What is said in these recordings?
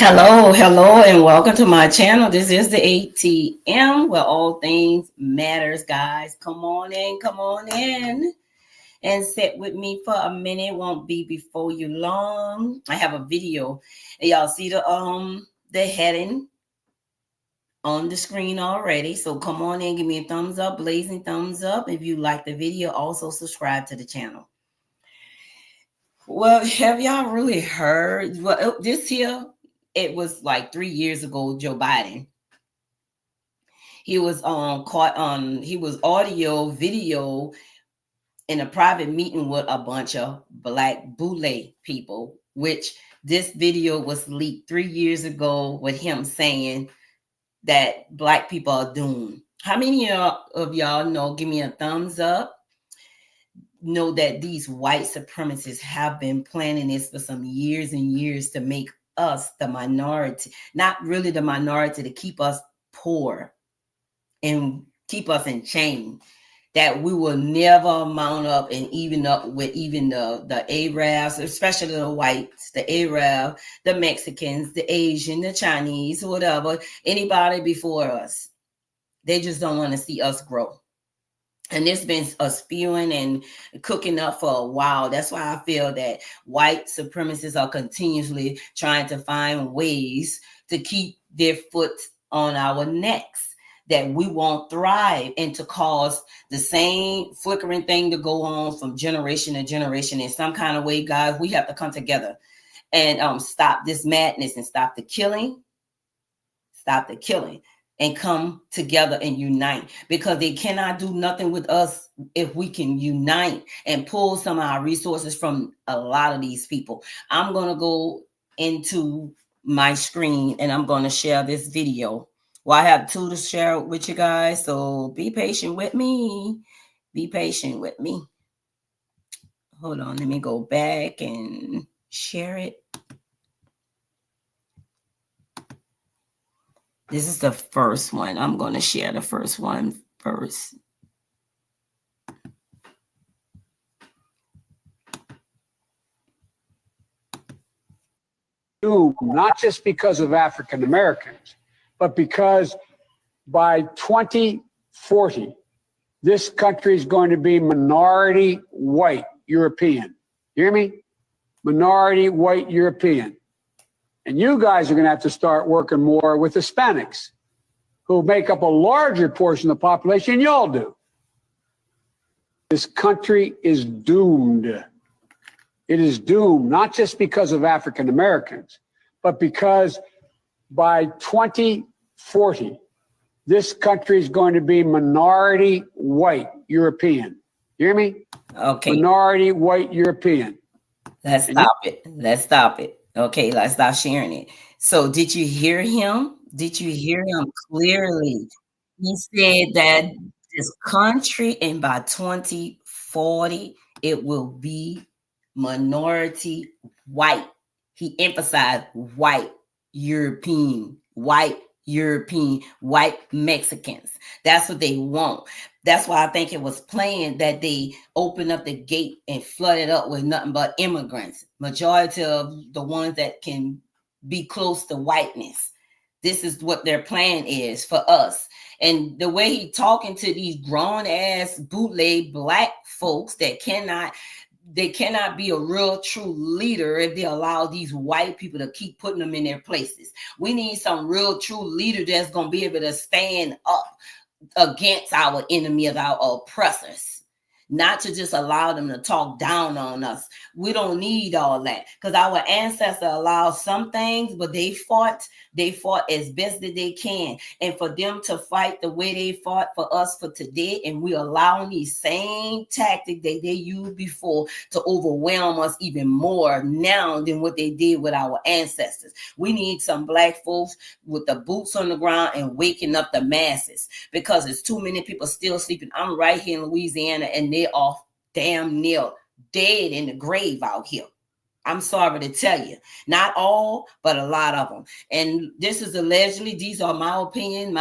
Hello, and welcome to my channel. This is the ATM where all things matters, guys. Come on in, and sit with me for a minute. Won't be before you long. I have a video, and y'all see the heading on the screen already. So come on in, give me a thumbs up, blazing thumbs up. If you like the video, also subscribe to the channel. Well, have y'all really heard? Well, this here, it was like 3 years ago, Joe Biden. He was caught on, he was audio, video in a private meeting with a bunch of black boule people, which this video was leaked 3 years ago with him saying that black people are doomed. How many of y'all know? Give me a thumbs up. Know that these white supremacists have been planning this for some years and years to make us the minority, not really the minority, to keep us poor and keep us in chain, that we will never mount up and even up with even the Arabs, especially the whites, the Arab, the Mexicans, the Asian, the Chinese, whatever, anybody before us. They just don't want to see us grow. And it's been spewing and cooking up for a while. That's why I feel that white supremacists are continuously trying to find ways to keep their foot on our necks, that we won't thrive, and to cause the same flickering thing to go on from generation to generation. In some kind of way, guys, we have to come together and stop this madness and stop the killing, and come together and unite, because they cannot do nothing with us if we can unite and pull some of our resources from a lot of these people. I'm going to go into my screen and I'm going to share this video. Well, I have two to share with you guys, so be patient with me. Hold on, let me go back and share it. This is the first one. I'm going to share the first one first. Not just because of African Americans, but because by 2040, this country is going to be minority white European. You hear me? Minority white European. And you guys are going to have to start working more with Hispanics, who make up a larger portion of the population than y'all do. This country is doomed. It is doomed, not just because of African Americans, but because by 2040, this country is going to be minority white European. You hear me? Okay. Minority white European. Let's stop it. Okay, let's stop sharing it. So did you hear him? Did you hear him clearly? He said that this country, and by 2040, it will be minority white. He emphasized white European, white Mexicans. That's what they want. That's why I think it was planned that they opened up the gate and flooded up with nothing but immigrants. Majority of the ones that can be close to whiteness. This is what their plan is for us. And the way he talking to these grown ass bootleg black folks that cannot be a real true leader if they allow these white people to keep putting them in their places. We need some real true leader that's going to be able to stand up against our enemy, of our oppressors, not to just allow them to talk down on us. We don't need all that, because our ancestors allowed some things, but they fought as best that they can. And for them to fight the way they fought for us for today, and we allowing these same tactics that they used before to overwhelm us even more now than what they did with our ancestors. We need some black folks with the boots on the ground and waking up the masses, because there's too many people still sleeping. I'm right here in Louisiana, and they're off damn near dead in the grave out here. I'm sorry to tell you, not all, but a lot of them. And this is allegedly, these are my opinion,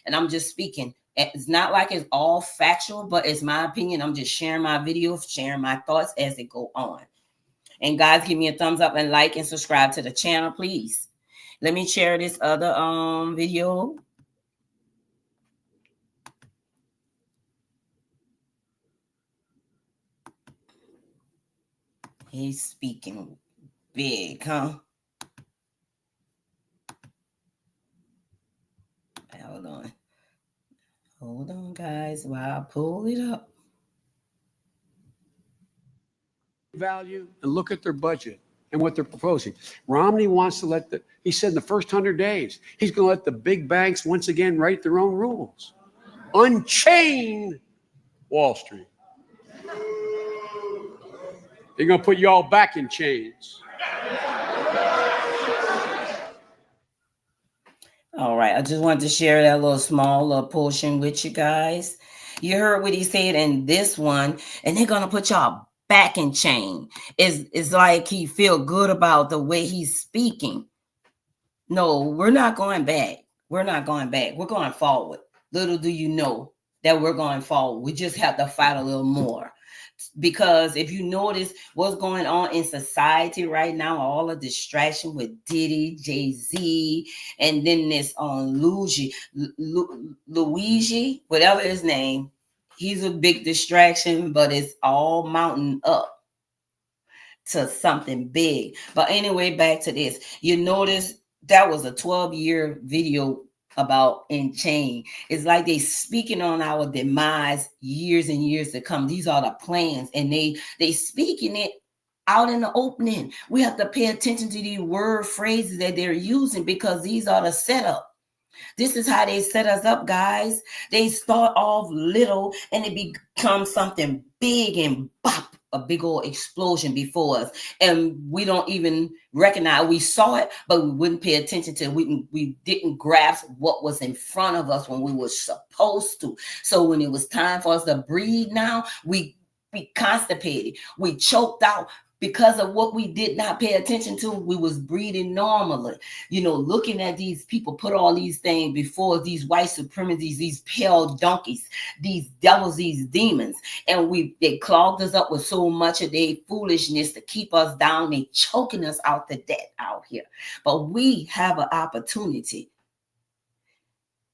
and I'm just speaking. It's not like it's all factual, but it's my opinion. I'm just sharing my videos, sharing my thoughts as they go on. And guys, give me a thumbs up and like and subscribe to the channel, please. Let me share this other video. He's speaking big, huh? Hold on, guys, while I pull it up. Value and look at their budget and what they're proposing. Romney wants to he said in the first 100 days, he's going to let the big banks once again write their own rules. Unchain Wall Street. They're going to put you all back in chains. All right, I just wanted to share that little small portion with you guys. You heard what he said in this one, and they're gonna put y'all back in chain. It's like he feel good about the way he's speaking. No, we're not going back. We're not going back. We're going forward. Little do you know that we're going forward. We just have to fight a little more. Because if you notice what's going on in society right now, all the distraction with Diddy, Jay-Z, and then this Luigi, whatever his name, he's a big distraction, but it's all mounting up to something big. But anyway, back to this. You notice that was a 12-year video about In Chain. It's like they speaking on our demise years and years to come. These are the plans, and they speaking it out in the opening. We have to pay attention to the word phrases that they're using, because these are the setup. This is how they set us up, guys. They start off little and it becomes something big, and bop, a big old explosion before us, and we don't even recognize. We saw it, but we wouldn't pay attention to it. We didn't grasp what was in front of us when we were supposed to. So when it was time for us to breathe, now we constipated, we choked out because of what we did not pay attention to. We was breathing normally, looking at these people put all these things before, these white supremacists, these pale donkeys, these devils, these demons, and they clogged us up with so much of their foolishness to keep us down. They choking us out to death out here. But we have an opportunity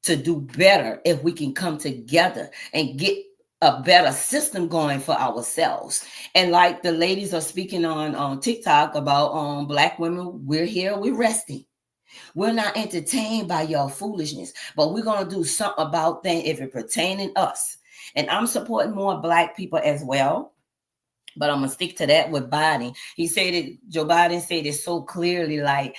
to do better if we can come together and get a better system going for ourselves. And like the ladies are speaking on TikTok about Black women, we're here, we're resting. We're not entertained by your foolishness, but we're going to do something about that if it pertaining us. And I'm supporting more Black people as well, but I'm going to stick to that with Biden. He said it, Joe Biden said it so clearly, like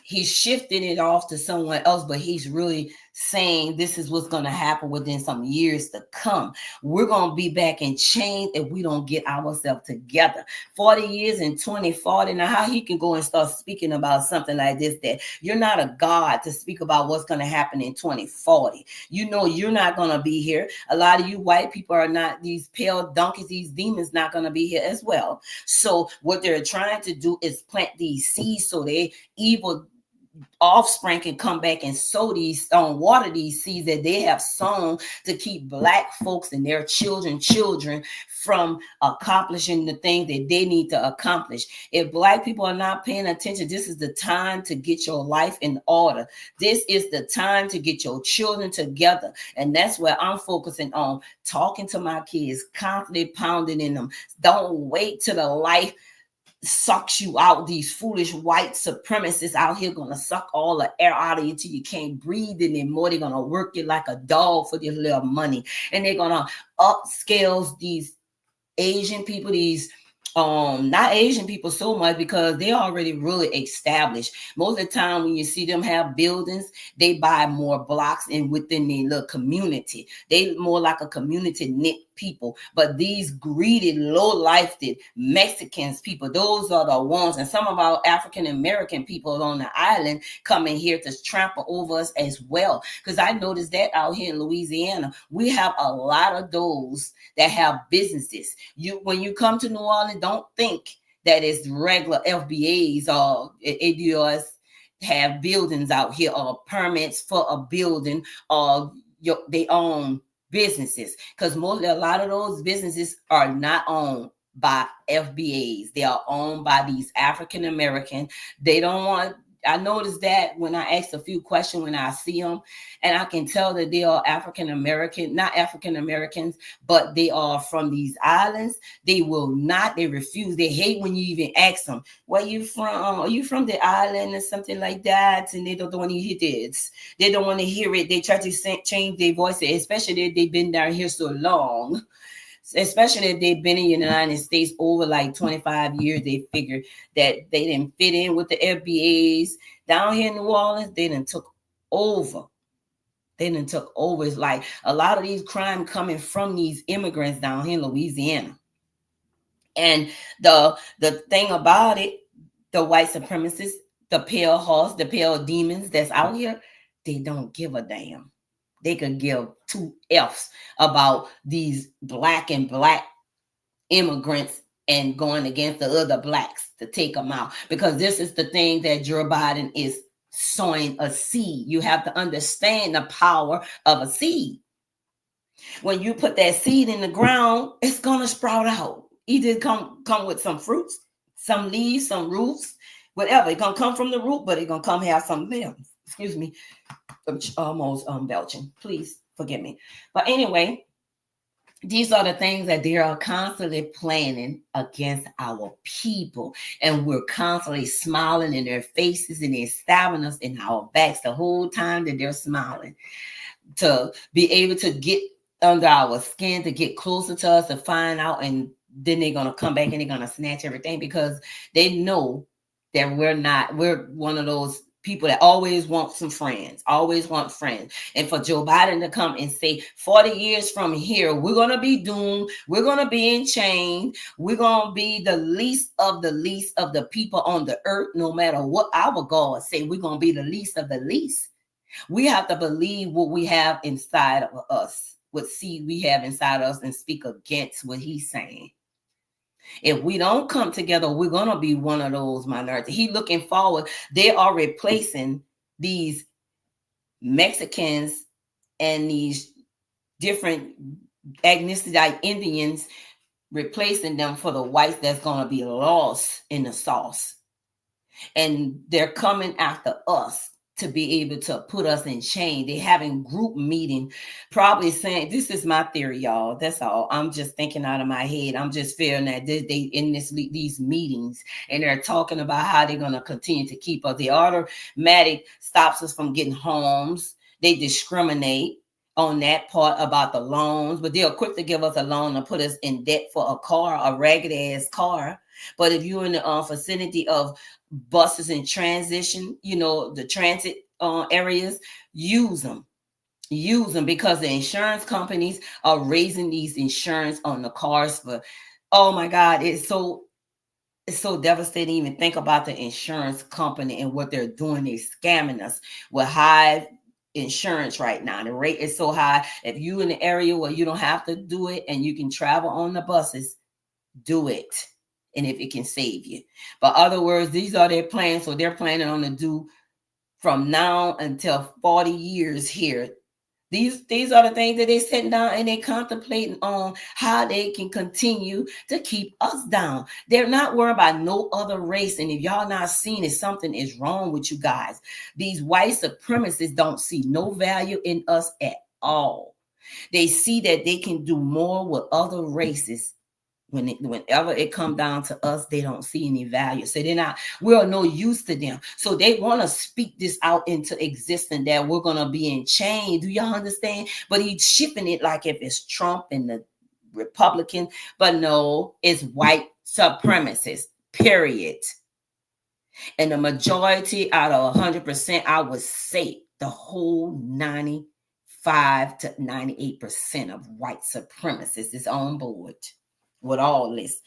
he's shifting it off to someone else, but he's really saying this is what's going to happen within some years to come. We're going to be back in chains if we don't get ourselves together. 40 years in 2040. Now, how he can go and start speaking about something like this, that you're not a God to speak about what's going to happen in 2040. You're not going to be here. A lot of you white people are not, these pale donkeys, these demons not going to be here as well. So what they're trying to do is plant these seeds so they evil offspring can come back and sow these water these seeds that they have sown to keep Black folks and their children from accomplishing the things that they need to accomplish. If Black people are not paying attention, this is the time to get your life in order. This is the time to get your children together. And that's where I'm focusing on, talking to my kids, constantly pounding in them. Don't wait till the life sucks you out. These foolish white supremacists out here gonna suck all the air out of you till you can't breathe anymore. They're gonna work you like a dog for this little money, and they're gonna upscale these Asian people, these not Asian people so much, because they already really established. Most of the time when you see them have buildings, they buy more blocks and within their little community. They more like a community knit people. But these greedy, low-lifted Mexicans people, those are the ones, and some of our African American people on the island coming here to trample over us as well. Because I noticed that out here in Louisiana, we have a lot of those that have businesses. When you come to New Orleans, don't think that it's regular FBAs or ADOS have buildings out here or permits for a building or they own businesses, because a lot of those businesses are not owned by FBAs. They are owned by these African American. They don't want I noticed that when I ask a few questions when I see them, and I can tell that they are African American, not African Americans, but they are from these islands. They will not, they refuse. They hate when you even ask them, where you from? Are you from the island or something like that? And they don't want to hear this. They don't want to hear it. They try to change their voice, especially if they've been down here so long. Especially if they've been in the United States over like 25 years, they figure that they didn't fit in with the FBAs. Down here in New Orleans, they done took over. They done took over. It's like a lot of these crime coming from these immigrants down here in Louisiana. And the thing about it, the white supremacists, the pale horse, the pale demons that's out here, they don't give a damn. They could give two F's about these black immigrants and going against the other blacks to take them out. Because this is the thing that Joe Biden is sowing a seed. You have to understand the power of a seed. When you put that seed in the ground, it's going to sprout out. Either come with some fruits, some leaves, some roots, whatever. It's going to come from the root, but it's going to come have some limbs. Excuse me. Almost belching. Please forgive me. But anyway, these are the things that they are constantly planning against our people. And we're constantly smiling in their faces and they're stabbing us in our backs the whole time that they're smiling. To be able to get under our skin, to get closer to us, to find out, and then they're going to come back and they're going to snatch everything because they know that we're one of those people that always want some friends, always want friends. And for Joe Biden to come and say 40 years from here, we're going to be doomed. We're going to be in chains. We're going to be the least of the people on the earth, no matter what our God say, we're going to be the least of the least. We have to believe what we have inside of us, what seed we have inside of us, and speak against what he's saying. If we don't come together, we're going to be one of those minorities. He looking forward. They are replacing these Mexicans and these different ethnicity Indians, replacing them for the whites that's going to be lost in the sauce. And they're coming after us to be able to put us in chains. They're having group meeting, probably saying, this is my theory, y'all. That's all. I'm just thinking out of my head. I'm just feeling that they in these meetings, and they're talking about how they're going to continue to keep us. The automatic stops us from getting homes. They discriminate on that part about the loans, but they're quick to give us a loan and put us in debt for a car, a ragged ass car. But if you're in the vicinity of buses in transition, the transit areas, use them because the insurance companies are raising these insurance on the cars for, oh my God, it's so devastating. Even think about the insurance company and what they're doing. They're scamming us with high insurance right now. The rate is so high. If you're in the area where you don't have to do it and you can travel on the buses, do it. And if it can save you. But other words, these are their plans. So they're planning on to do from now until 40 years here. These are the things that they're sitting down and they're contemplating on how they can continue to keep us down. They're not worried about no other race. And if y'all not seeing it, something is wrong with you guys. These white supremacists don't see no value in us at all. They see that they can do more with other races. Whenever it comes down to us, they don't see any value. So we're no use to them. So they want to speak this out into existence that we're going to be in chains. Do y'all understand? But he's shipping it like if it's Trump and the Republican. But no, it's white supremacists, period. And the majority out of 100%, I would say the whole 95 to 98% of white supremacists is on board with all this.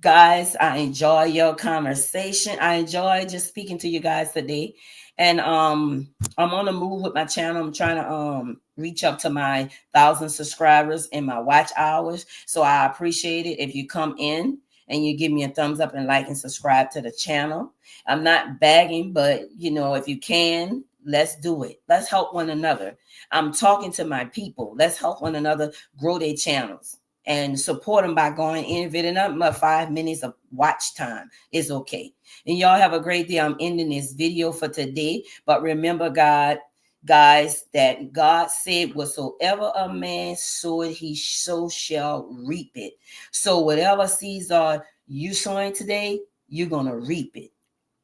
Guys, I enjoy your conversation. I enjoy just speaking to you guys today. And I'm on the move with my channel. I'm trying to reach up to my 1,000 subscribers in my watch hours. So I appreciate it if you come in and you give me a thumbs up and like and subscribe to the channel. I'm not begging, but if you can, let's do it. Let's help one another. I'm talking to my people. Let's help one another grow their channels. and support them by going in. If it's not but 5 minutes of watch time, it's okay. And y'all have a great day. I'm ending this video for today. But remember, guys, that God said, whatsoever a man soweth, he so shall reap it. So whatever seeds are you sowing today, you're going to reap it.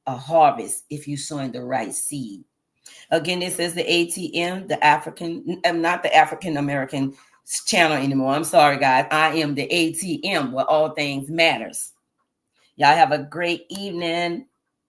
A harvest if you sowing the right seed. Again, this is the ATM, the African, not the African American channel anymore. I'm sorry, guys. I am the ATM where all things matters. Y'all have a great evening.